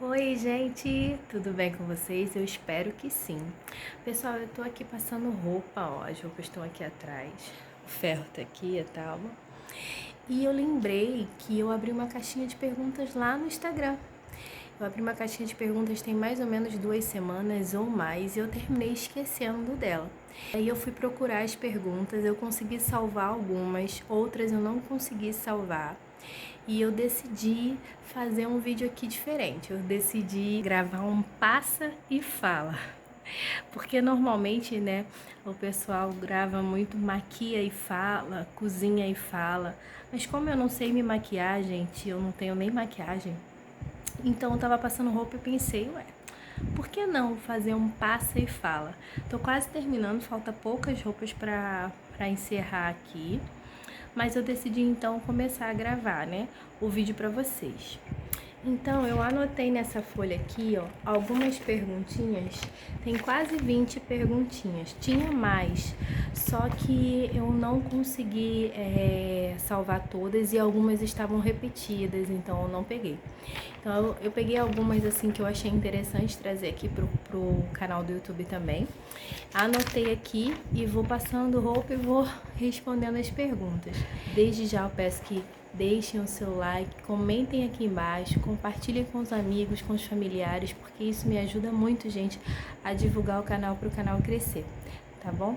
Oi, gente, tudo bem com vocês? Eu espero que sim. Pessoal, eu tô aqui passando roupa, ó, as roupas estão aqui atrás, o ferro tá aqui e tal. E eu lembrei que eu abri uma caixinha de perguntas lá no Instagram. Eu abri uma caixinha de perguntas tem mais ou menos 2 semanas ou mais e eu terminei esquecendo dela. Aí eu fui procurar as perguntas, eu consegui salvar algumas, outras eu não consegui salvar. E eu decidi fazer um vídeo aqui diferente. Eu decidi gravar um passa e fala. Porque normalmente, né, o pessoal grava muito maquia e fala, cozinha e fala. Mas como eu não sei me maquiar, gente, eu não tenho nem maquiagem. Então eu tava passando roupa e pensei, ué, por que não fazer um passa e fala? Tô quase terminando, falta poucas roupas pra encerrar aqui. Mas eu decidi então começar a gravar, né, o vídeo pra vocês. Então, eu anotei nessa folha aqui, ó, algumas perguntinhas. Tem quase 20 perguntinhas. Tinha mais, só que eu não consegui salvar todas e algumas estavam repetidas, então eu não peguei. Então, eu peguei algumas assim que eu achei interessante trazer aqui pro canal do YouTube também. Anotei aqui e vou passando roupa e vou respondendo as perguntas. Desde já eu peço que deixem o seu like, comentem aqui embaixo, compartilhem com os amigos, com os familiares, porque isso me ajuda muito, gente, a divulgar o canal para o canal crescer, tá bom?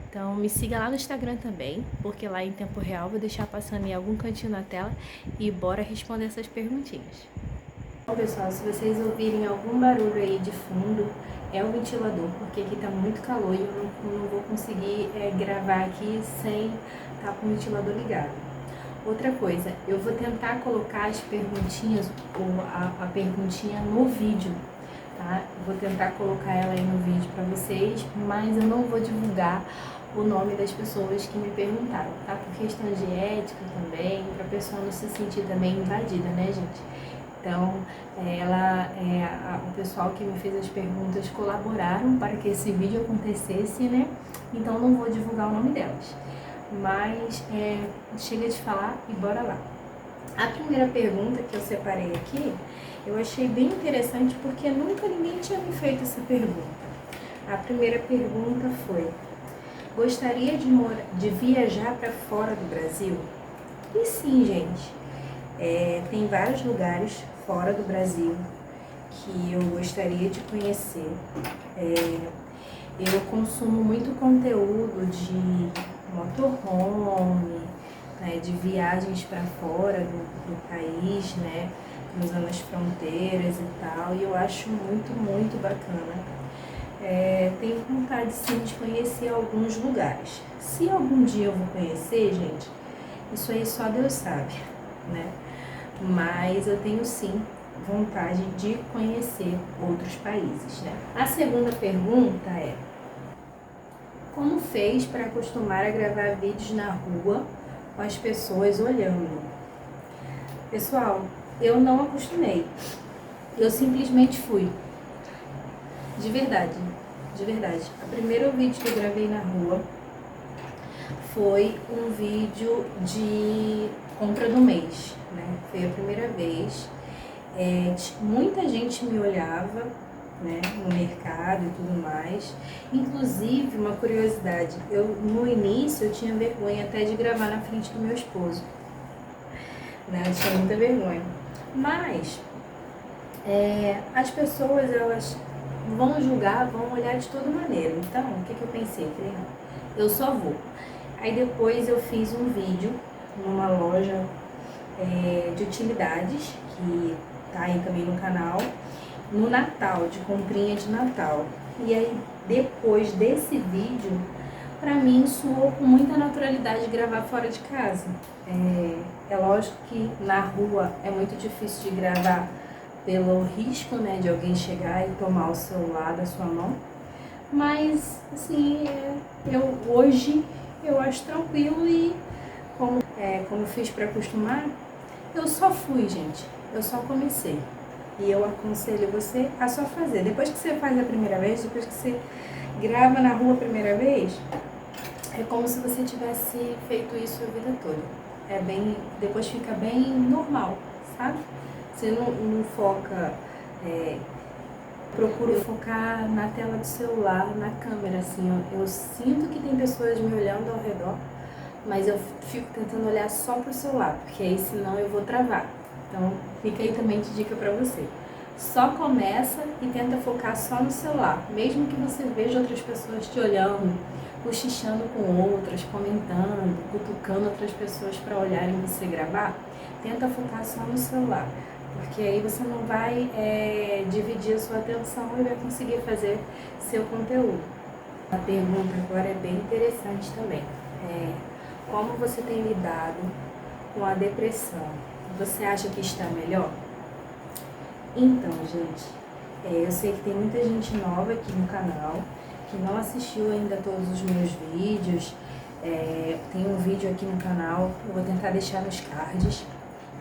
Então me siga lá no Instagram também, porque lá em tempo real eu vou deixar passando em algum cantinho na tela e bora responder essas perguntinhas. Bom, pessoal, se vocês ouvirem algum barulho aí de fundo, é o ventilador, porque aqui tá muito calor e eu não vou conseguir gravar aqui sem estar com o ventilador ligado. Outra coisa, eu vou tentar colocar as perguntinhas, ou a perguntinha no vídeo, tá? Vou tentar colocar ela aí no vídeo pra vocês, mas eu não vou divulgar o nome das pessoas que me perguntaram, tá? Por questão de ética também, pra pessoa não se sentir também invadida, né, gente? Então, o pessoal que me fez as perguntas colaboraram para que esse vídeo acontecesse, né? Então, não vou divulgar o nome delas. Mas chega de falar e bora lá. A primeira pergunta que eu separei aqui, eu achei bem interessante porque nunca ninguém tinha me feito essa pergunta. A primeira pergunta foi: gostaria de viajar para fora do Brasil? E sim, gente, tem vários lugares fora do Brasil que eu gostaria de conhecer. Eu consumo muito conteúdo de motorhome, né, de viagens para fora do país, né, cruzando as fronteiras e tal, e eu acho muito, muito bacana. Tenho vontade sim de conhecer alguns lugares. Se algum dia eu vou conhecer, gente, isso aí só Deus sabe, né? Mas eu tenho sim vontade de conhecer outros países, né? A segunda pergunta é: como fez para acostumar a gravar vídeos na rua com as pessoas olhando? Pessoal, eu não acostumei. Eu simplesmente fui. De verdade, de verdade. O primeiro vídeo que eu gravei na rua foi um vídeo de compra do mês, né? Foi a primeira vez. Muita gente me olhava, né, no mercado e tudo mais. Inclusive, uma curiosidade, no início eu tinha vergonha até de gravar na frente do meu esposo, né? Eu tinha muita vergonha. Mas as pessoas, elas vão julgar, vão olhar de toda maneira. Então, o que eu pensei? Falei, não, eu só vou. Aí depois eu fiz um vídeo numa loja de utilidades, que tá aí também no canal, no Natal, de comprinha de Natal. E aí, depois desse vídeo, pra mim soou com muita naturalidade gravar fora de casa. É lógico que na rua é muito difícil de gravar pelo risco, né, de alguém chegar e tomar o celular da sua mão. Mas, assim, hoje eu acho tranquilo e como eu fiz pra acostumar, eu só fui, gente. Eu só comecei. E eu aconselho você a só fazer. Depois que você faz a primeira vez, depois que você grava na rua a primeira vez, é como se você tivesse feito isso a vida toda. Depois fica bem normal, sabe? Você não foca Procuro focar na tela do celular, na câmera, assim, eu sinto que tem pessoas me olhando ao redor, mas eu fico tentando olhar só pro celular, porque aí senão eu vou travar. Então fica aí também de dica pra você. Só começa e tenta focar só no celular, mesmo que você veja outras pessoas te olhando, cochichando com outras, comentando, cutucando outras pessoas para olharem você gravar, tenta focar só no celular. Porque aí você não vai dividir a sua atenção e vai conseguir fazer seu conteúdo. A pergunta agora é bem interessante também. Como você tem lidado com a depressão? Você acha que está melhor? Então, gente, eu sei que tem muita gente nova aqui no canal, que não assistiu ainda todos os meus vídeos. Tem um vídeo aqui no canal, eu vou tentar deixar nos cards,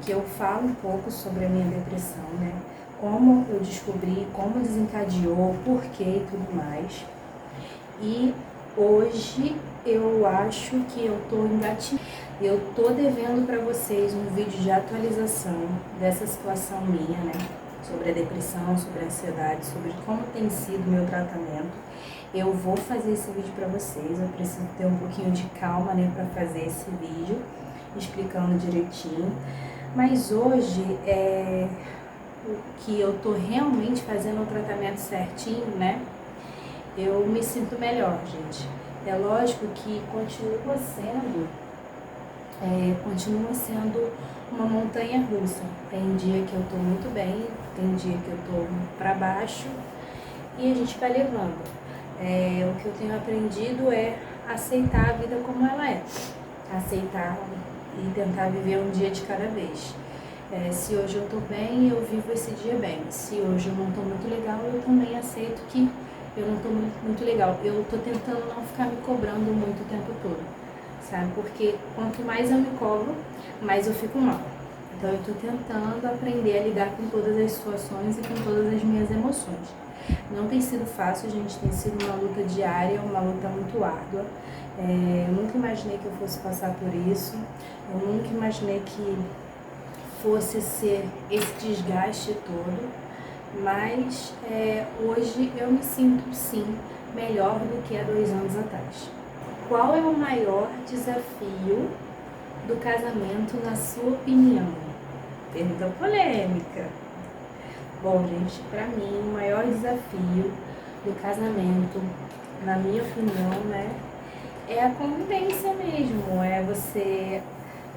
que eu falo um pouco sobre a minha depressão, né? Como eu descobri, como desencadeou, por quê e tudo mais. E hoje eu acho que eu tô engatinhando. Eu tô devendo para vocês um vídeo de atualização dessa situação minha, né? Sobre a depressão, sobre a ansiedade, sobre como tem sido o meu tratamento. Eu vou fazer esse vídeo para vocês, eu preciso ter um pouquinho de calma, né, para fazer esse vídeo, explicando direitinho. Mas hoje, o que eu tô realmente fazendo o tratamento certinho, né, eu me sinto melhor, gente. É lógico que continua sendo uma montanha russa. Tem dia que eu tô muito bem, tem dia que eu tô para baixo e a gente vai levando. O que eu tenho aprendido é aceitar a vida como ela é. Aceitar e tentar viver um dia de cada vez. Se hoje eu tô bem, eu vivo esse dia bem. Se hoje eu não tô muito legal, eu também aceito que eu não tô muito legal. Eu tô tentando não ficar me cobrando muito o tempo todo, sabe? Porque quanto mais eu me cobro, mais eu fico mal. Então eu tô tentando aprender a lidar com todas as situações e com todas as minhas emoções. Não tem sido fácil, gente, tem sido uma luta diária, uma luta muito árdua. Eu nunca imaginei que eu fosse passar por isso, eu nunca imaginei que fosse ser esse desgaste todo, mas hoje eu me sinto, sim, melhor do que há 2 anos atrás. Qual é o maior desafio do casamento, na sua opinião? Pergunta polêmica. Bom, gente, pra mim, o maior desafio do casamento, na minha opinião, né, é a convivência mesmo, é você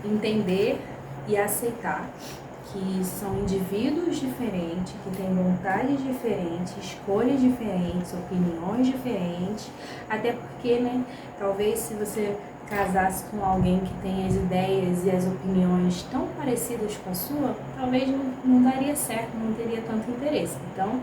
entender e aceitar que são indivíduos diferentes, que têm vontades diferentes, escolhas diferentes, opiniões diferentes, até porque, né, talvez se você casasse com alguém que tem as ideias e as opiniões tão parecidas com a sua, talvez não daria certo, não teria tanto interesse. Então,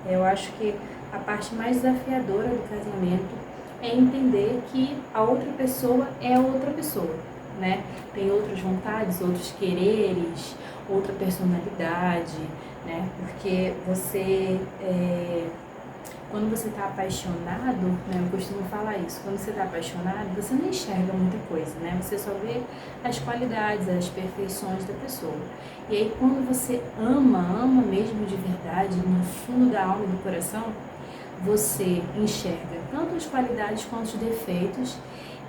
eu acho que a parte mais desafiadora do casamento é entender que a outra pessoa é outra pessoa, né? Tem outras vontades, outros quereres, outra personalidade, né? Porque você, quando você está apaixonado, né? Eu costumo falar isso, quando você está apaixonado, você não enxerga muita coisa, né? Você só vê as qualidades, as perfeições da pessoa. E aí quando você ama mesmo de verdade, no fundo da alma e do coração, você enxerga tanto as qualidades quanto os defeitos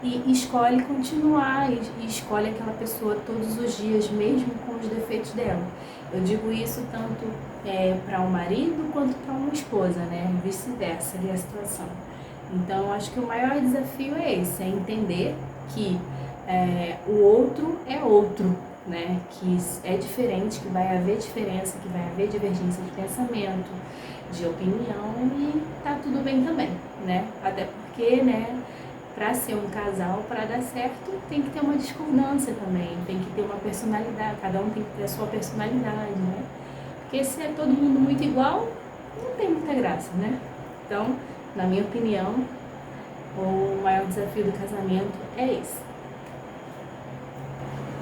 e escolhe continuar e escolhe aquela pessoa todos os dias, mesmo com os defeitos dela. Eu digo isso tanto para um marido quanto para uma esposa, né? Vice-versa ali a situação. Então, acho que o maior desafio é esse, é entender que o outro é outro, né? Que é diferente, que vai haver diferença, que vai haver divergência de pensamento, de opinião e tá tudo bem também, né? Até porque, né, para ser um casal, para dar certo, tem que ter uma discordância também, tem que ter uma personalidade, cada um tem que ter a sua personalidade, né? Porque se é todo mundo muito igual, não tem muita graça, né? Então, na minha opinião, o maior desafio do casamento é esse.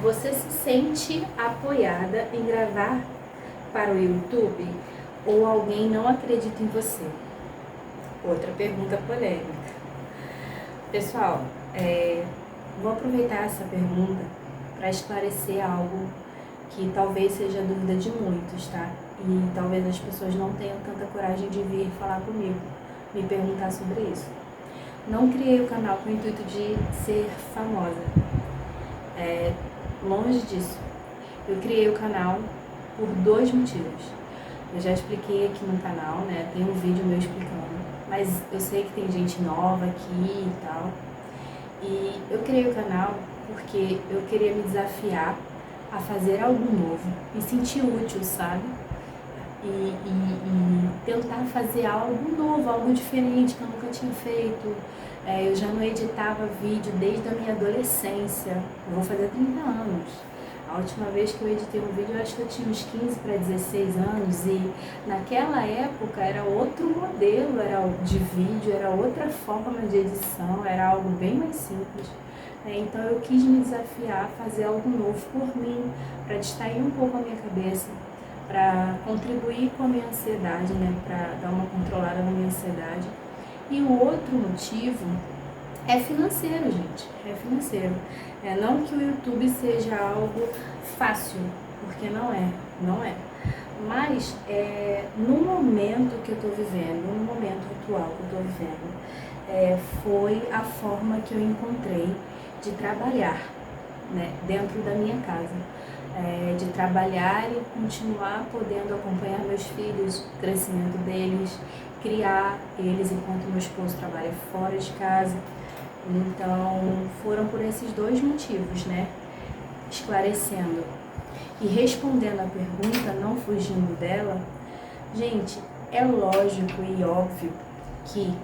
Você se sente apoiada em gravar para o YouTube ou alguém não acredita em você? Outra pergunta polêmica. Pessoal, vou aproveitar essa pergunta para esclarecer algo que talvez seja dúvida de muitos, tá? e talvez as pessoas não tenham tanta coragem de vir falar comigo, me perguntar sobre isso. Não criei o canal com o intuito de ser famosa, longe disso. Eu criei o canal por 2 motivos. Eu já expliquei aqui no canal, né? Tem um vídeo meu explicando, mas eu sei que tem gente nova aqui e tal. E eu criei o canal porque eu queria me desafiar a fazer algo novo, me sentir útil, sabe? E tentar fazer algo novo, algo diferente que eu nunca tinha feito. Eu já não editava vídeo desde a minha adolescência, eu vou fazer 30 anos. A última vez que eu editei um vídeo, eu acho que eu tinha uns 15 para 16 anos e naquela época era outro modelo de vídeo, era outra forma de edição, era algo bem mais simples. Então eu quis me desafiar a fazer algo novo por mim, para distrair um pouco a minha cabeça, para contribuir com a minha ansiedade, né, para dar uma controlada na minha ansiedade. E o outro motivo é financeiro, gente, é financeiro. Não que o YouTube seja algo fácil, porque não é. Mas no momento que eu estou vivendo, no momento atual que eu estou vivendo, foi a forma que eu encontrei de trabalhar, né, dentro da minha casa. De trabalhar e continuar podendo acompanhar meus filhos, o crescimento deles, criar eles enquanto meu esposo trabalha fora de casa. Então, foram por esses 2 motivos, né? Esclarecendo e respondendo a pergunta, não fugindo dela. Gente, é lógico e óbvio que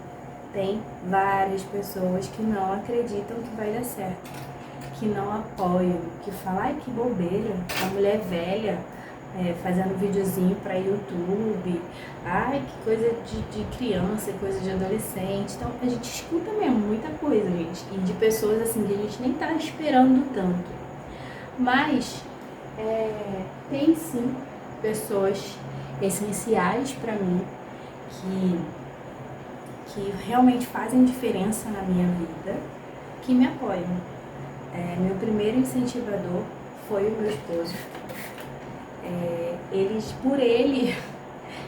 tem várias pessoas que não acreditam que vai dar certo, que não apoiam, que falam, ai que bobeira, uma mulher velha fazendo videozinho para YouTube, ai que coisa de criança, coisa de adolescente. Então a gente escuta mesmo muita coisa, gente, e de pessoas assim que a gente nem tá esperando tanto. Mas tem sim pessoas essenciais para mim que realmente fazem diferença na minha vida, que me apoiam. Meu primeiro incentivador foi o meu esposo. Por ele,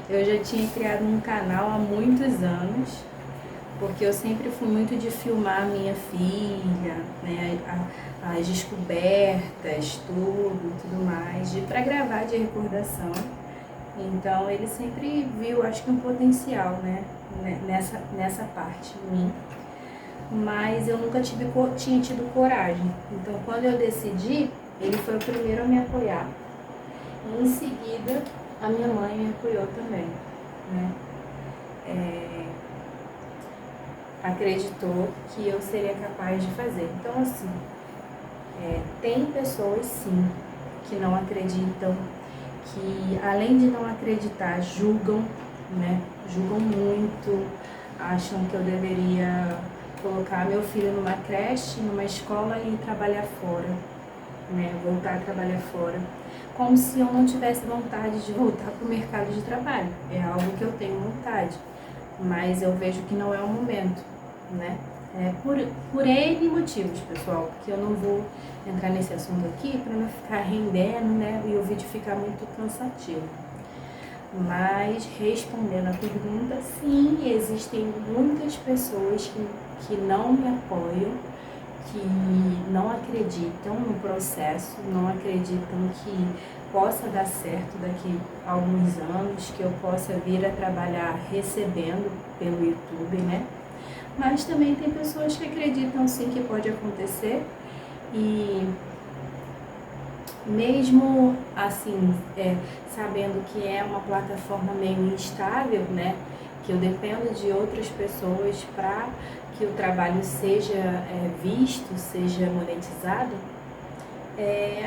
eu já tinha criado um canal há muitos anos, porque eu sempre fui muito de filmar a minha filha, né, as descobertas, tudo mais, para gravar de recordação. Então ele sempre viu, acho que um potencial, né, nessa parte em mim. Mas eu nunca tinha tido coragem. Então quando eu decidi, ele foi o primeiro a me apoiar. E em seguida, a minha mãe me apoiou também, né? Acreditou que eu seria capaz de fazer. Então, assim, tem pessoas, sim, que não acreditam, que além de não acreditar, julgam, né? Julgam muito, acham que eu deveria colocar meu filho numa creche, numa escola e trabalhar fora, né? Voltar a trabalhar fora. Como se eu não tivesse vontade de voltar para o mercado de trabalho. É algo que eu tenho vontade, mas eu vejo que não é o momento, né? Por N motivos, pessoal, porque eu não vou entrar nesse assunto aqui para não ficar rendendo, né? E o vídeo ficar muito cansativo. Mas, respondendo a pergunta, sim, existem muitas pessoas que não me apoiam, que não acreditam no processo, não acreditam que possa dar certo daqui a alguns anos, que eu possa vir a trabalhar recebendo pelo YouTube, né? Mas também tem pessoas que acreditam sim que pode acontecer e mesmo assim, sabendo que é uma plataforma meio instável, né? Que eu dependo de outras pessoas para que o trabalho seja visto, seja monetizado,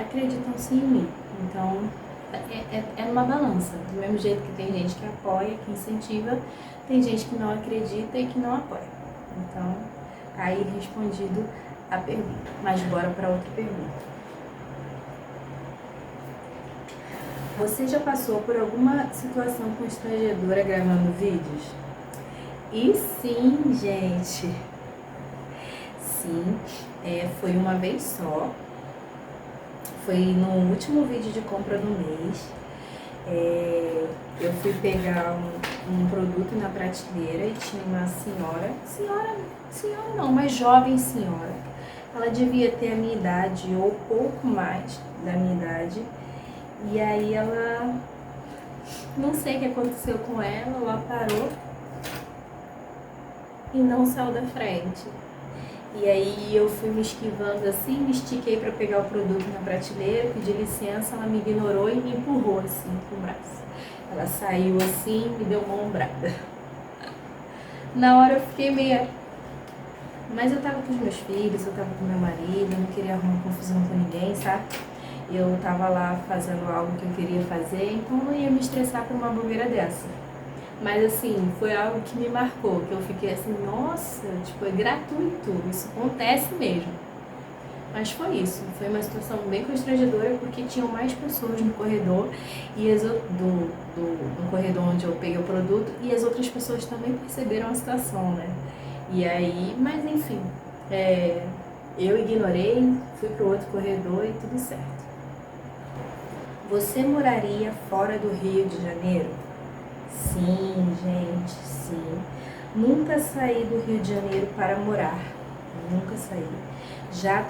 acreditam sim em mim. Então, é numa balança. Do mesmo jeito que tem gente que apoia, que incentiva, tem gente que não acredita e que não apoia. Então, aí respondido a pergunta. Mas bora para outra pergunta. Você já passou por alguma situação constrangedora gravando vídeos? E sim, gente. Sim, foi uma vez só. Foi no último vídeo de compra do mês. Eu fui pegar um produto na prateleira e tinha uma senhora não, uma jovem senhora. Ela devia ter a minha idade ou pouco mais da minha idade. E aí ela, não sei o que aconteceu com ela parou e não saiu da frente. E aí eu fui me esquivando assim, me estiquei para pegar o produto na prateleira, pedi licença, ela me ignorou e me empurrou assim com o braço. Ela saiu assim, me deu uma ombrada. Na hora eu fiquei meio... Mas eu tava com os meus filhos, eu tava com meu marido, eu não queria arrumar confusão com ninguém, sabe? Eu tava lá fazendo algo que eu queria fazer, então eu não ia me estressar por uma bobeira dessa. Mas assim, foi algo que me marcou, que eu fiquei assim, nossa, tipo, é gratuito, isso acontece mesmo. Mas foi isso, foi uma situação bem constrangedora porque tinham mais pessoas no corredor e no corredor onde eu peguei o produto e as outras pessoas também perceberam a situação, né? E aí, mas enfim, eu ignorei, fui pro outro corredor e tudo certo. Você moraria fora do Rio de Janeiro? Sim, gente, sim. Nunca saí do Rio de Janeiro para morar. Nunca saí. Já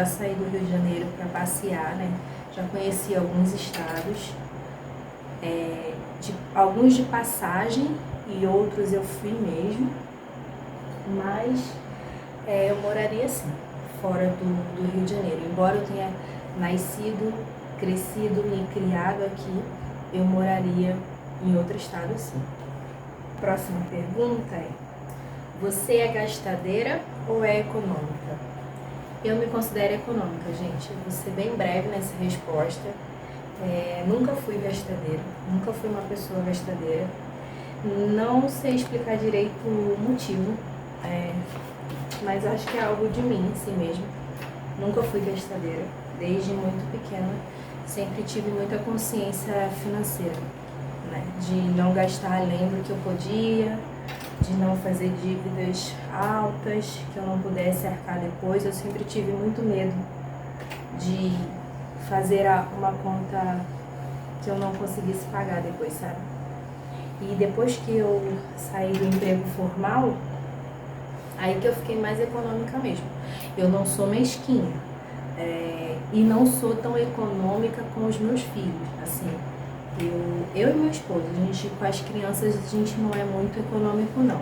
saí do Rio de Janeiro para passear, né? Já conheci alguns estados, alguns de passagem e outros eu fui mesmo. Mas eu moraria sim, fora do Rio de Janeiro. Embora eu tenha nascido, crescido e criado aqui, eu moraria em outro estado sim. Próxima pergunta é: você é gastadeira ou é econômica? Eu me considero econômica, gente. Eu vou ser bem breve nessa resposta. Nunca fui gastadeira, nunca fui uma pessoa gastadeira. Não sei explicar direito o motivo, mas acho que é algo de mim, assim mesmo. Nunca fui gastadeira, desde muito pequena. Sempre tive muita consciência financeira, né? De não gastar além do que eu podia, de não fazer dívidas altas, que eu não pudesse arcar depois. Eu sempre tive muito medo de fazer uma conta que eu não conseguisse pagar depois, sabe? E depois que eu saí do emprego formal, aí que eu fiquei mais econômica mesmo. Eu não sou mesquinha, e não sou tão econômica com os meus filhos, assim. Eu e meu esposo, com as crianças, a gente não é muito econômico, não.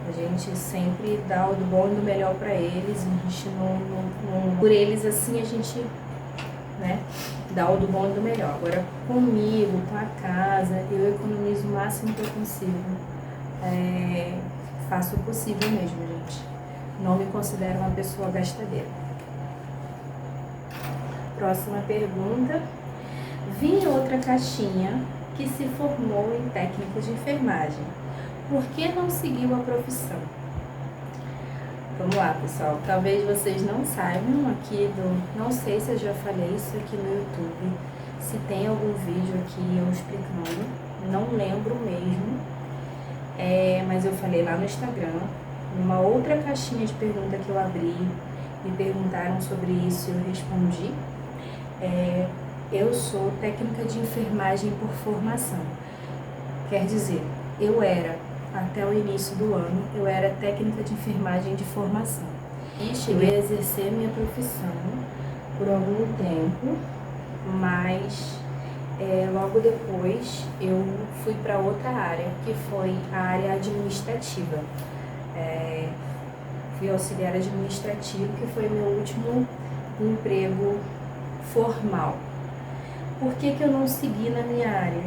A gente sempre dá o do bom e do melhor para eles, a gente não... Por eles, assim, a gente, né, dá o do bom e do melhor. Agora, comigo, com a casa, eu economizo o máximo que eu consigo. Faço o possível mesmo, gente. Não me considero uma pessoa gastadeira. Próxima pergunta. Vi em outra caixinha que se formou em técnico de enfermagem. Por que não seguiu a profissão? Vamos lá, pessoal. Talvez vocês não saibam não sei se eu já falei isso aqui no YouTube, se tem algum vídeo aqui eu explicando, não lembro mesmo, mas eu falei lá no Instagram, numa outra caixinha de pergunta que eu abri, me perguntaram sobre isso e eu respondi. Eu sou técnica de enfermagem por formação. Quer dizer, até o início do ano, eu era técnica de enfermagem de formação. E cheguei a exercer minha profissão por algum tempo, mas logo depois eu fui para outra área, que foi a área administrativa. Fui auxiliar administrativo, que foi meu último emprego formal. Por que eu não segui na minha área?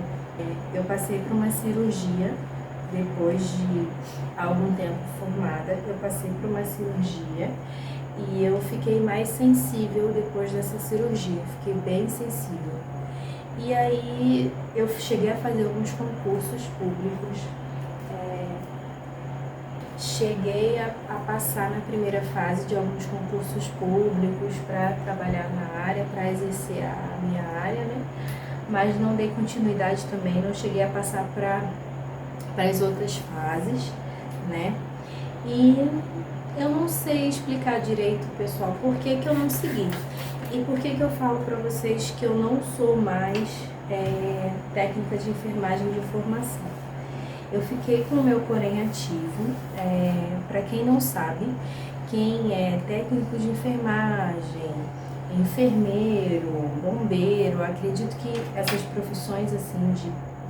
Eu passei por uma cirurgia, depois de algum tempo formada, eu passei por uma cirurgia e eu fiquei mais sensível depois dessa cirurgia, fiquei bem sensível. E aí eu cheguei a fazer alguns concursos públicos, cheguei a passar na primeira fase de alguns concursos públicos para trabalhar na área, para exercer a minha área, né? Mas não dei continuidade também, não cheguei a passar para as outras fases, né? E eu não sei explicar direito, pessoal, por que eu não segui. E por que eu falo para vocês que eu não sou mais técnica de enfermagem de formação? Eu fiquei com o meu Corém ativo. Para quem não sabe, quem é técnico de enfermagem, enfermeiro, bombeiro, acredito que essas profissões assim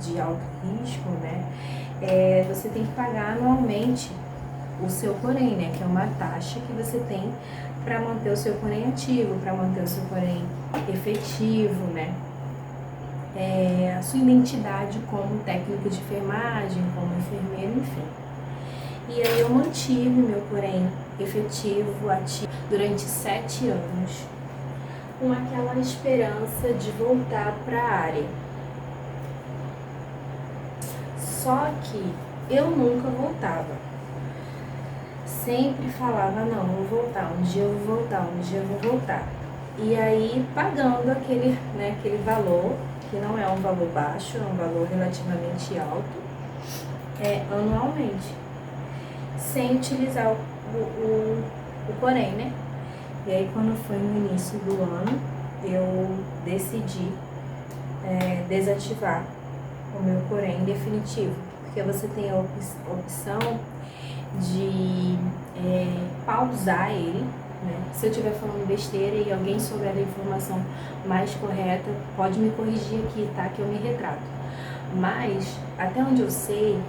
de alto risco, né? Você tem que pagar anualmente o seu Corém, né? Que é uma taxa que você tem para manter o seu Corém ativo, para manter o seu Corém efetivo, né? A sua identidade como técnico de enfermagem, como enfermeiro, enfim. E aí eu mantive meu Corém efetivo, ativo, durante 7 anos, com aquela esperança de voltar para a área. Só que eu nunca voltava. Sempre falava, não, eu vou voltar, um dia eu vou voltar, um dia eu vou voltar. E aí pagando aquele valor, que não é um valor baixo, é um valor relativamente alto, anualmente, sem utilizar o Corém, né? E aí quando foi no início do ano, eu decidi desativar o meu Corém definitivo, porque você tem a opção de pausar ele, né? Se eu estiver falando besteira e alguém souber da informação mais correta, pode me corrigir aqui, tá? Que eu me retrato. Mas, até onde eu sei,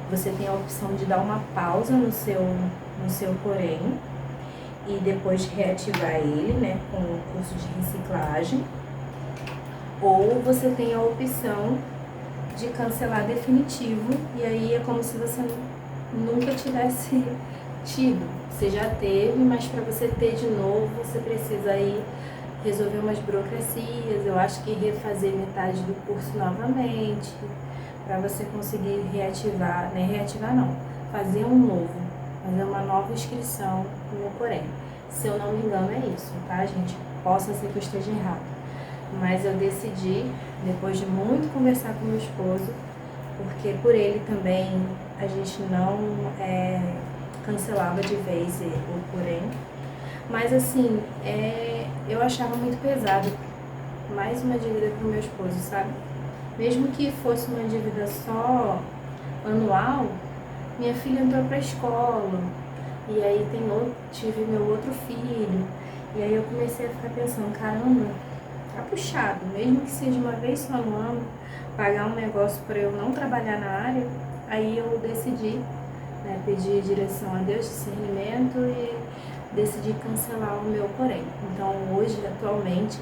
você tem a opção de dar uma pausa no seu Corém e depois reativar ele, né? Com o curso de reciclagem. Ou você tem a opção de cancelar definitivo, e aí é como se você nunca tivesse tido. Você já teve, mas para você ter de novo, você precisa aí resolver umas burocracias. Eu acho que refazer metade do curso novamente, para você conseguir reativar, né? Reativar não, fazer um novo, fazer uma nova inscrição no Corém. Se eu não me engano é isso, tá, gente? Possa ser que eu esteja errado. Mas eu decidi, depois de muito conversar com meu esposo, porque por ele também a gente não cancelava de vez o Corém. Mas assim, eu achava muito pesado, mais uma dívida para o meu esposo, sabe? Mesmo que fosse uma dívida só anual, minha filha entrou para a escola, e aí tive meu outro filho, e aí eu comecei a ficar pensando, caramba, tá puxado, mesmo que seja uma vez só no ano, pagar um negócio para eu não trabalhar na área. Aí eu decidi, né, pedir direção a Deus, discernimento, e decidi cancelar o meu Corém. Então hoje, atualmente,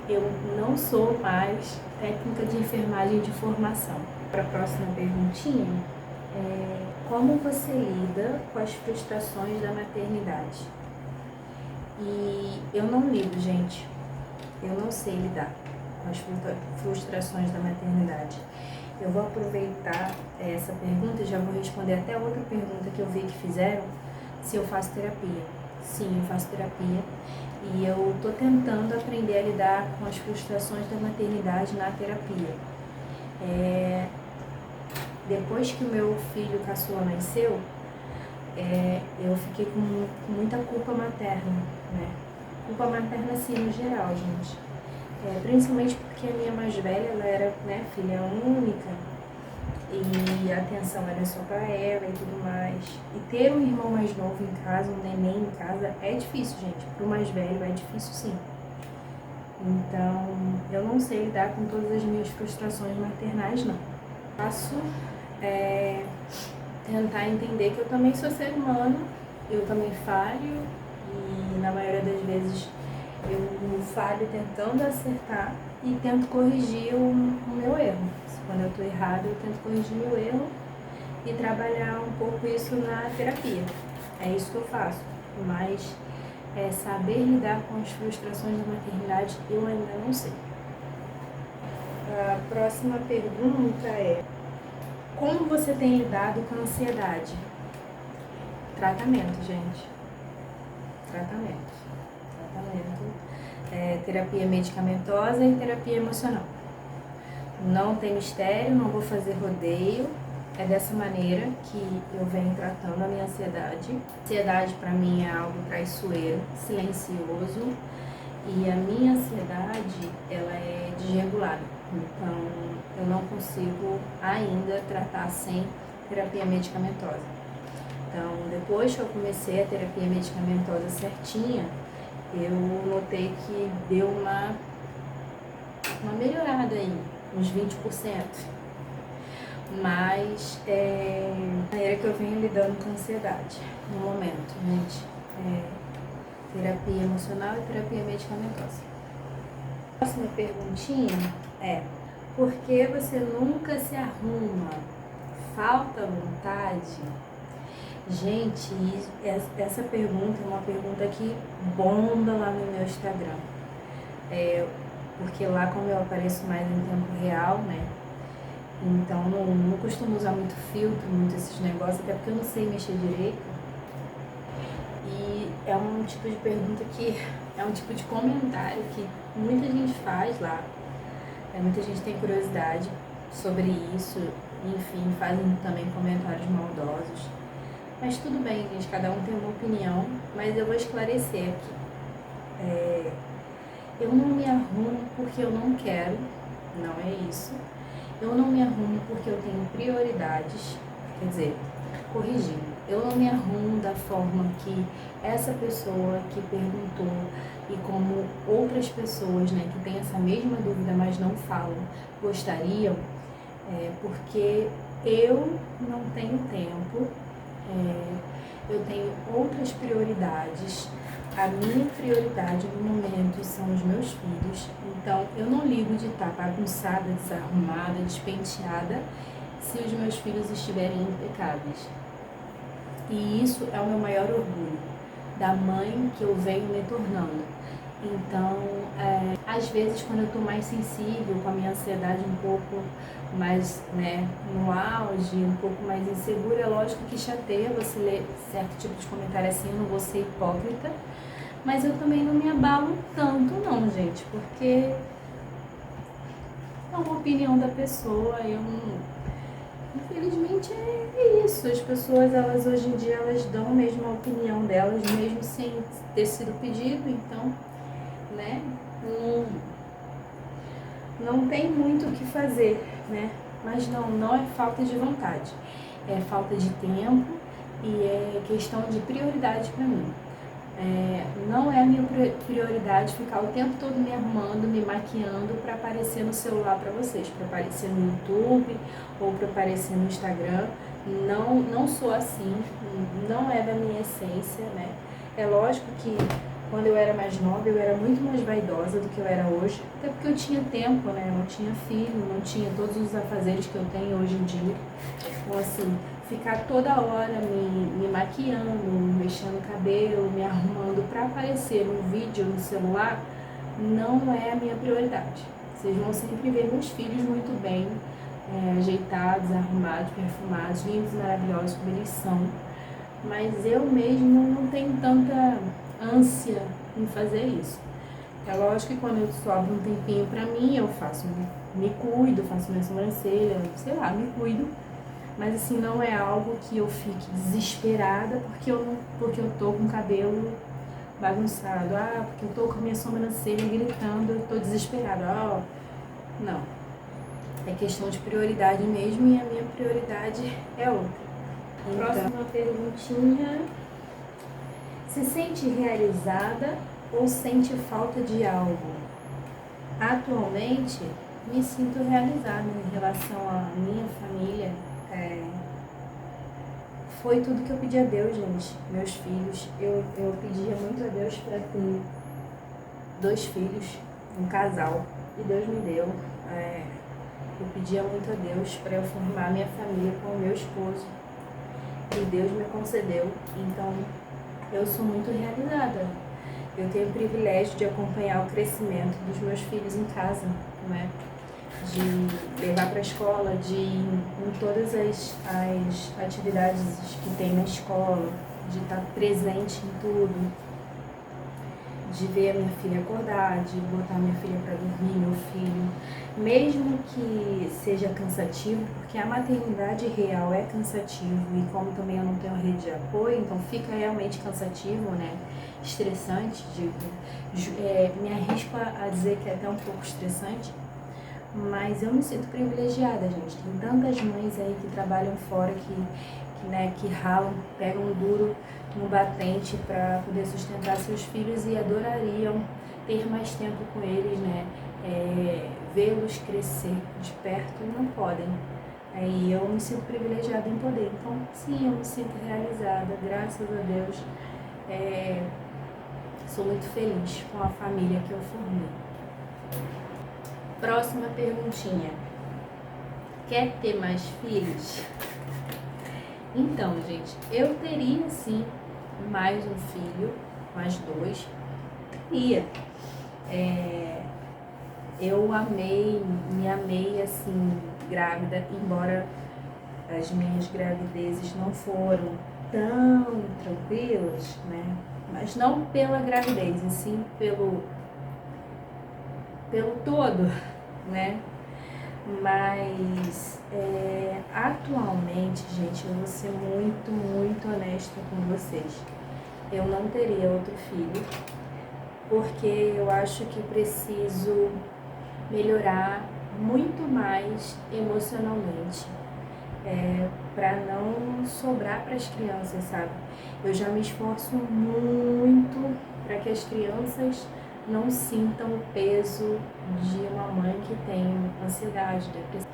eu não sou mais técnica de enfermagem de formação. Para a próxima perguntinha, como você lida com as frustrações da maternidade? E eu não lido, gente. Eu não sei lidar com as frustrações da maternidade. Eu vou aproveitar essa pergunta e já vou responder até outra pergunta que eu vi que fizeram, se eu faço terapia. Sim, eu faço terapia e eu tô tentando aprender a lidar com as frustrações da maternidade na terapia. Depois que o meu filho caçula nasceu, eu fiquei com muita culpa materna, né? Culpa materna, assim, no geral, gente. Principalmente porque a minha mais velha, ela era, né, filha única, e a atenção era só para ela e tudo mais. E ter um irmão mais novo em casa, um neném em casa, é difícil, gente. Pro mais velho é difícil, sim. Então, eu não sei lidar com todas as minhas frustrações maternais, não. Faço tentar entender que eu também sou ser humano, eu também falho, e na maioria das vezes eu falho tentando acertar e tento corrigir o meu erro. Quando eu estou errado, eu tento corrigir meu erro e trabalhar um pouco isso na terapia. É isso que eu faço. Mas saber lidar com as frustrações da maternidade, eu ainda não sei. A próxima pergunta é: como você tem lidado com a ansiedade? Tratamento, gente. Tratamento. Terapia medicamentosa e terapia emocional. Não tem mistério, não vou fazer rodeio. É dessa maneira que eu venho tratando a minha ansiedade. Ansiedade para mim é algo traiçoeiro, silencioso, E a minha ansiedade, ela é desregulada. Então, eu não consigo ainda tratar sem terapia medicamentosa. Então, depois que eu comecei a terapia medicamentosa certinha, eu notei que deu uma melhorada aí, uns 20%. Mas a maneira que eu venho lidando com a ansiedade no momento, gente, terapia emocional e terapia medicamentosa. A próxima perguntinha é: por que você nunca se arruma? Falta vontade? Gente, essa pergunta é uma pergunta que bomba lá no meu Instagram. Porque lá, como eu apareço mais em tempo real, né? Então não costumo usar muito filtro, muito esses negócios, até porque eu não sei mexer direito. E é um tipo de pergunta que é um tipo de comentário que muita gente faz lá. Muita gente tem curiosidade sobre isso, enfim, fazem também comentários maldosos. Mas tudo bem, gente, cada um tem uma opinião, mas eu vou esclarecer aqui. Eu não me arrumo porque eu não quero, não é isso. Eu não me arrumo porque eu tenho prioridades, quer dizer, corrigindo, eu não me arrumo da forma que essa pessoa que perguntou e como outras pessoas, né, que têm essa mesma dúvida, mas não falam, gostariam, porque eu não tenho tempo, eu tenho outras prioridades. A minha prioridade no momento são os meus filhos, então eu não ligo de estar bagunçada, desarrumada, despenteada, se os meus filhos estiverem impecáveis. E isso é o meu maior orgulho, da mãe que eu venho me tornando. Então, às vezes, quando eu estou mais sensível, com a minha ansiedade um pouco mais, né, no auge, um pouco mais insegura, é lógico que chateia você ler certo tipo de comentário assim, eu não vou ser hipócrita, mas eu também não me abalo tanto não, gente, porque é uma opinião da pessoa, infelizmente é isso, as pessoas, elas hoje em dia, elas dão mesmo a opinião delas, mesmo sem ter sido pedido, então, né, não tem muito o que fazer, né, mas não é falta de vontade, é falta de tempo e é questão de prioridade para mim. Não é a minha prioridade ficar o tempo todo me arrumando, me maquiando para aparecer no celular para vocês, para aparecer no YouTube ou para aparecer no Instagram. Não sou assim, não é da minha essência, né? É lógico que quando eu era mais nova eu era muito mais vaidosa do que eu era hoje, até porque eu tinha tempo, né? Eu não tinha filho, não tinha todos os afazeres que eu tenho hoje em dia. Então, assim, ficar toda hora me maquiando, mexendo o cabelo, me arrumando para aparecer no vídeo, no celular, não é a minha prioridade. Vocês vão sempre ver meus filhos muito bem, ajeitados, arrumados, perfumados, lindos, maravilhosos como eles são. Mas eu mesmo não tenho tanta ânsia em fazer isso. É lógico que quando eu sobro um tempinho pra mim, eu faço, me cuido, faço minha sobrancelha, sei lá, me cuido. Mas assim, não é algo que eu fique desesperada porque eu tô com o cabelo bagunçado. Porque eu tô com a minha sobrancelha gritando, eu tô desesperada. Não. É questão de prioridade mesmo e a minha prioridade é outra. Então, próxima perguntinha. Se sente realizada ou sente falta de algo? Atualmente, me sinto realizada em relação à minha família. Foi tudo que eu pedi a Deus, gente. Meus filhos, eu pedia muito a Deus para ter 2 filhos, um casal, e Deus me deu. Eu pedia muito a Deus para eu formar minha família com o meu esposo, e Deus me concedeu. Então, eu sou muito realizada. Eu tenho o privilégio de acompanhar o crescimento dos meus filhos em casa, né? De levar para a escola, de ir em todas as atividades que tem na escola, de estar presente em tudo, de ver a minha filha acordar, de botar minha filha para dormir, meu filho, mesmo que seja cansativo, porque a maternidade real é cansativo e como também eu não tenho rede de apoio, então fica realmente cansativo, né? Estressante, me arrisco a dizer que é até um pouco estressante, mas eu me sinto privilegiada, gente. Tem tantas mães aí que trabalham fora, que ralam, pegam duro no batente para poder sustentar seus filhos e adorariam ter mais tempo com eles, né? Vê-los crescer de perto e não podem. Aí eu me sinto privilegiada em poder. Então, sim, eu me sinto realizada, graças a Deus. Sou muito feliz com a família que eu formei. Próxima perguntinha. Quer ter mais filhos? Então, gente, eu teria sim mais um filho, mais dois. Teria. Eu me amei assim, grávida, embora as minhas gravidezes não foram tão tranquilas, né? Mas não pela gravidez, e sim pelo todo, né? Mas atualmente, gente, eu vou ser muito, muito honesta com vocês. Eu não teria outro filho, porque eu acho que preciso melhorar muito mais emocionalmente, para não sobrar para as crianças, sabe? Eu já me esforço muito para que as crianças não sintam o peso de uma mãe que tem ansiedade, depressão.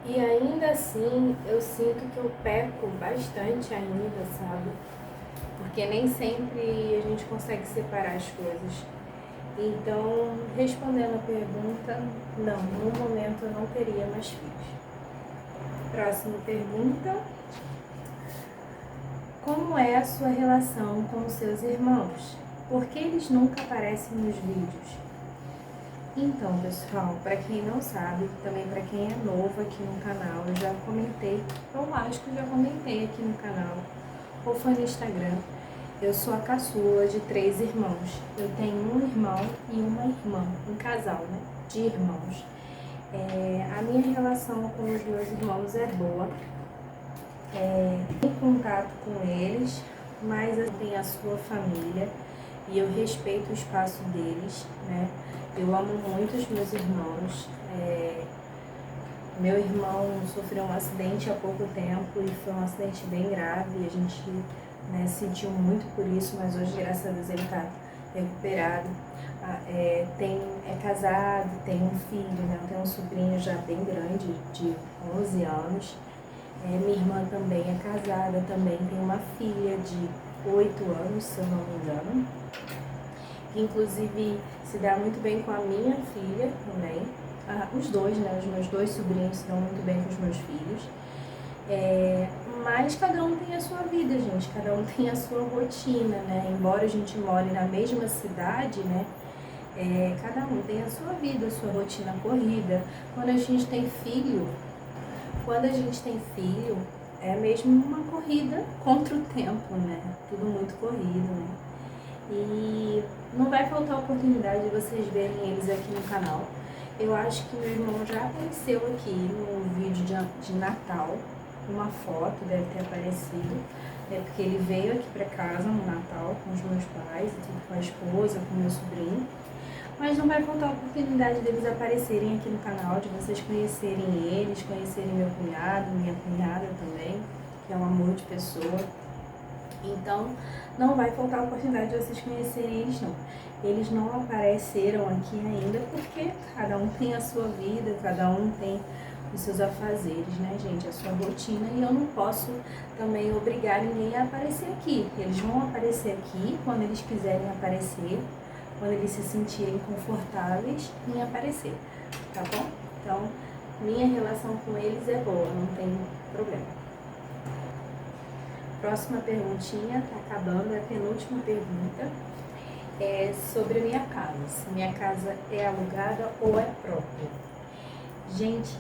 E ainda assim, eu sinto que eu peco bastante ainda, sabe? Porque nem sempre a gente consegue separar as coisas. Então, respondendo a pergunta, não, no momento eu não teria mais filhos. Próxima pergunta. Como é a sua relação com os seus irmãos? Por que eles nunca aparecem nos vídeos? Então, pessoal, para quem não sabe, também para quem é novo aqui no canal, eu já comentei, eu acho que já comentei aqui no canal, ou foi no Instagram. Eu sou a caçula de 3 irmãos. Eu tenho um irmão e uma irmã, um casal, né, de irmãos. A minha relação com os meus irmãos é boa. Tenho contato com eles, mas eu tenho a sua família e eu respeito o espaço deles, né? Eu amo muito os meus irmãos. Meu irmão sofreu um acidente há pouco tempo e foi um acidente bem grave. A gente, né, sentiu muito por isso, mas hoje, graças a Deus, ele está recuperado. É casado, tem um filho, né? Tem um sobrinho já bem grande, de 11 anos. Minha irmã também é casada, também tem uma filha de 8 anos, se eu não me engano. Inclusive, se dá muito bem com a minha filha também. Os dois, né? Os meus 2 sobrinhos se dão muito bem com os meus filhos. Mas cada um tem a sua vida, gente. Cada um tem a sua rotina, né? Embora a gente more na mesma cidade, né? Cada um tem a sua vida, a sua rotina corrida. Quando a gente tem filho, é mesmo uma corrida contra o tempo, né? Tudo muito corrido, né? E não vai faltar oportunidade de vocês verem eles aqui no canal. Eu acho que meu irmão já apareceu aqui no vídeo de Natal. Uma foto deve ter aparecido. Porque ele veio aqui pra casa no Natal com os meus pais, com a esposa, com o meu sobrinho. Mas não vai faltar a oportunidade deles aparecerem aqui no canal, de vocês conhecerem eles, conhecerem meu cunhado, minha cunhada também, que é um amor de pessoa. Então, não vai faltar a oportunidade de vocês conhecerem eles, não. Eles não apareceram aqui ainda porque cada um tem a sua vida, cada um tem os seus afazeres, né, gente? A sua rotina, e eu não posso também obrigar ninguém a aparecer aqui. Eles vão aparecer aqui quando eles quiserem aparecer, quando eles se sentirem confortáveis em aparecer, tá bom? Então, minha relação com eles é boa, não tem problema. Próxima perguntinha, tá acabando, é a penúltima pergunta, é sobre a minha casa. Se minha casa é alugada ou é própria. Gente,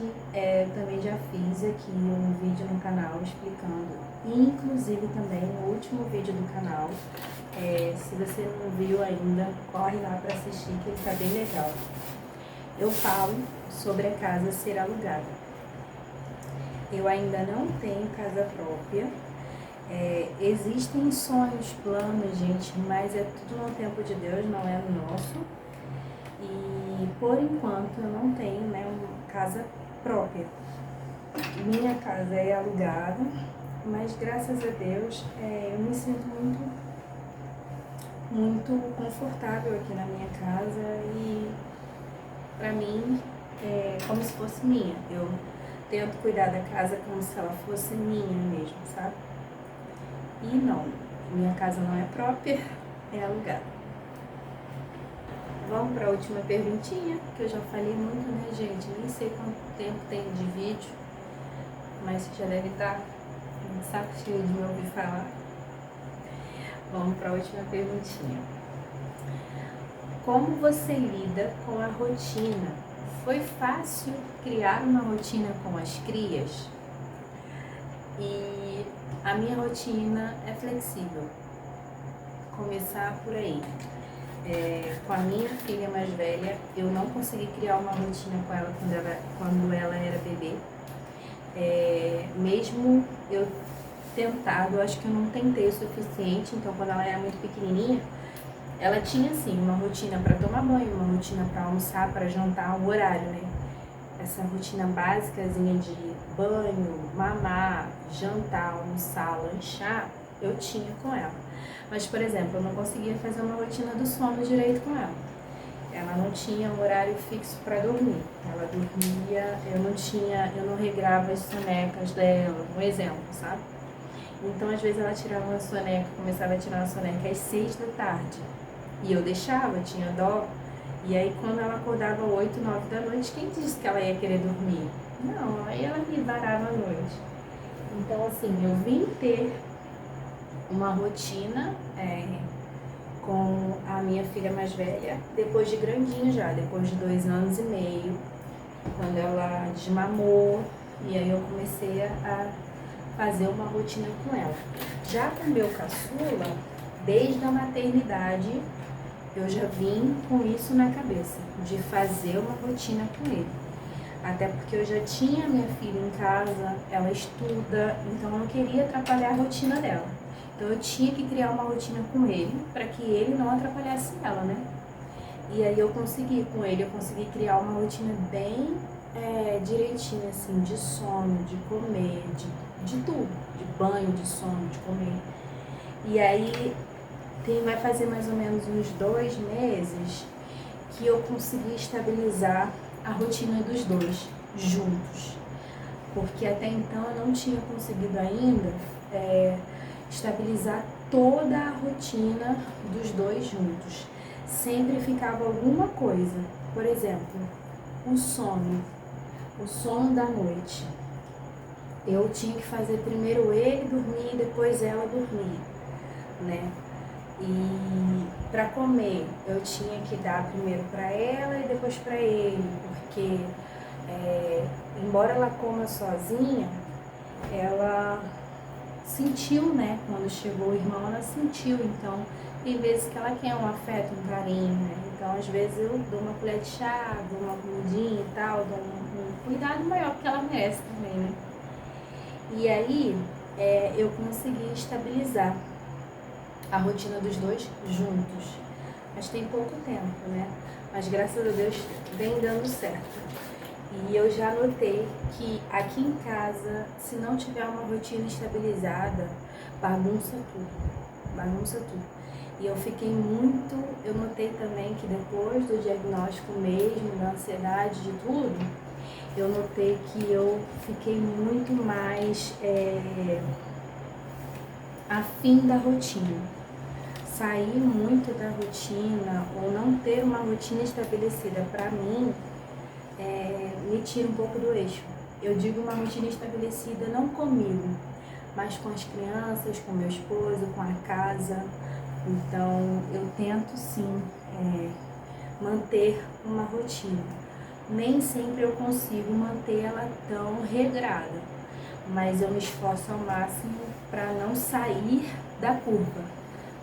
também já fiz aqui um vídeo no canal explicando, inclusive também no último vídeo do canal. Se você não viu ainda, corre lá para assistir que ele tá bem legal. Eu falo sobre a casa ser alugada. Eu ainda não tenho casa própria. Existem sonhos, planos, gente, mas é tudo no tempo de Deus, não é no nosso. E por enquanto eu não tenho, né, uma casa própria. Minha casa é alugada, mas graças a Deus eu me sinto muito confortável aqui na minha casa e pra mim é como se fosse minha. Eu tento cuidar da casa como se ela fosse minha mesmo, sabe? E não, minha casa não é própria, é alugada. Vamos para a última perguntinha, que eu já falei muito, né, gente? Nem sei quanto tempo tem de vídeo, mas você já deve estar um saco cheio de me ouvir falar. Vamos para a última perguntinha. Como você lida com a rotina? Foi fácil criar uma rotina com as crias? E a minha rotina é flexível. Começar por aí. Com a minha filha mais velha, eu não consegui criar uma rotina com ela quando ela era bebê. Mesmo eu tentado, acho que eu não tentei o suficiente. Então, quando ela era muito pequenininha, ela tinha assim uma rotina para tomar banho, uma rotina para almoçar, para jantar, um horário, né? Essa rotina básicazinha de banho, mamar, jantar, almoçar, lanchar, eu tinha com ela. Mas, por exemplo, eu não conseguia fazer uma rotina do sono direito com ela. Ela não tinha um horário fixo para dormir. Ela dormia, eu não regrava as sonecas dela, um exemplo, sabe? Então, às vezes ela tirava uma soneca, começava a tirar uma soneca às 6 da tarde. E eu deixava, tinha dó. E aí, quando ela acordava 8, 9 da noite, quem disse que ela ia querer dormir? Não, aí ela me varava à noite. Então, assim, eu vim ter uma rotina com a minha filha mais velha, depois de grandinha já, depois de 2 anos e meio, quando ela desmamou, e aí eu comecei a fazer uma rotina com ela. Já com o meu caçula, desde a maternidade, eu já vim com isso na cabeça, de fazer uma rotina com ele. Até porque eu já tinha minha filha em casa, ela estuda, então eu não queria atrapalhar a rotina dela. Então eu tinha que criar uma rotina com ele, para que ele não atrapalhasse ela, né? E aí eu consegui com ele, eu consegui criar uma rotina bem direitinha, assim, de sono, de comer, de tudo, de banho, de sono, de comer. E aí vai fazer mais ou menos uns 2 meses que eu consegui estabilizar a rotina dos dois juntos. Porque até então eu não tinha conseguido ainda estabilizar toda a rotina dos dois juntos. Sempre ficava alguma coisa. Por exemplo, o sono da noite. Eu tinha que fazer primeiro ele dormir e depois ela dormir, né? E para comer, eu tinha que dar primeiro para ela e depois para ele, porque embora ela coma sozinha, ela sentiu, né? Quando chegou o irmão, ela sentiu. Então, tem vezes que ela quer um afeto, um carinho, né? Então, às vezes eu dou uma colher de chá, dou uma comidinha e tal, dou um cuidado maior, porque ela merece também, né? E aí, eu consegui estabilizar a rotina dos dois juntos. Mas tem pouco tempo, né? Mas graças a Deus vem dando certo. E eu já notei que aqui em casa, se não tiver uma rotina estabilizada, bagunça tudo. E eu notei também que depois do diagnóstico mesmo, da ansiedade, de tudo, eu notei que eu fiquei muito mais afim da rotina. Sair muito da rotina ou não ter uma rotina estabelecida para mim me tira um pouco do eixo. Eu digo uma rotina estabelecida não comigo, mas com as crianças, com meu esposo, com a casa. Então eu tento sim manter uma rotina. nem sempre eu consigo manter ela tão regrada, mas eu me esforço ao máximo para não sair da curva,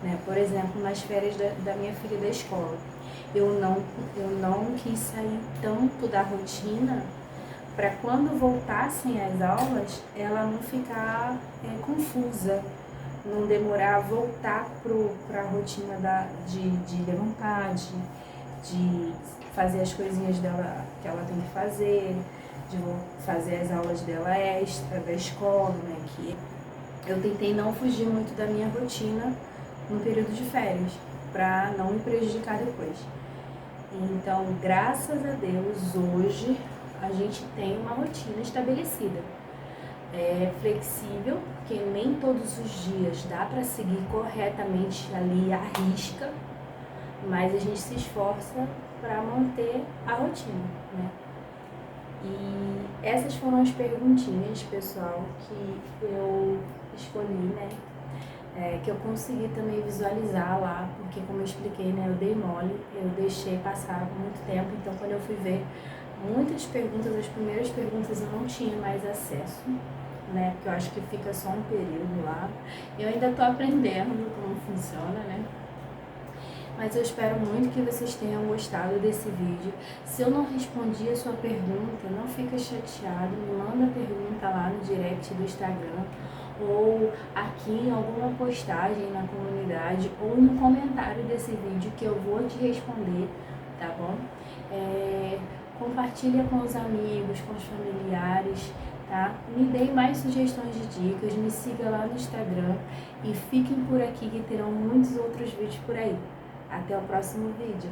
né? Por exemplo, nas férias da minha filha da escola, eu não quis sair tanto da rotina para quando voltassem as aulas, ela não ficar confusa, não demorar a voltar para a rotina de levantar, de fazer as coisinhas dela que ela tem que fazer, de fazer as aulas dela extra da escola, né? Que eu tentei não fugir muito da minha rotina no período de férias, para não me prejudicar depois. Então, graças a Deus, hoje a gente tem uma rotina estabelecida. É flexível, porque nem todos os dias dá para seguir corretamente ali à risca, mas a gente se esforça para manter a rotina, né? E essas foram as perguntinhas, pessoal, que eu escolhi, né? Que eu consegui também visualizar lá, porque como eu expliquei, né, eu dei mole, eu deixei passar muito tempo, então quando eu fui ver muitas perguntas, as primeiras perguntas eu não tinha mais acesso, né, porque eu acho que fica só um período lá, eu ainda estou aprendendo como funciona, né, mas eu espero muito que vocês tenham gostado desse vídeo. Se eu não respondi a sua pergunta, não fica chateado, me manda a pergunta lá no direct do Instagram, ou aqui em alguma postagem na comunidade, ou no comentário desse vídeo que eu vou te responder, tá bom? Compartilha com os amigos, com os familiares, tá? Me deem mais sugestões de dicas, me siga lá no Instagram e fiquem por aqui que terão muitos outros vídeos por aí. Até o próximo vídeo.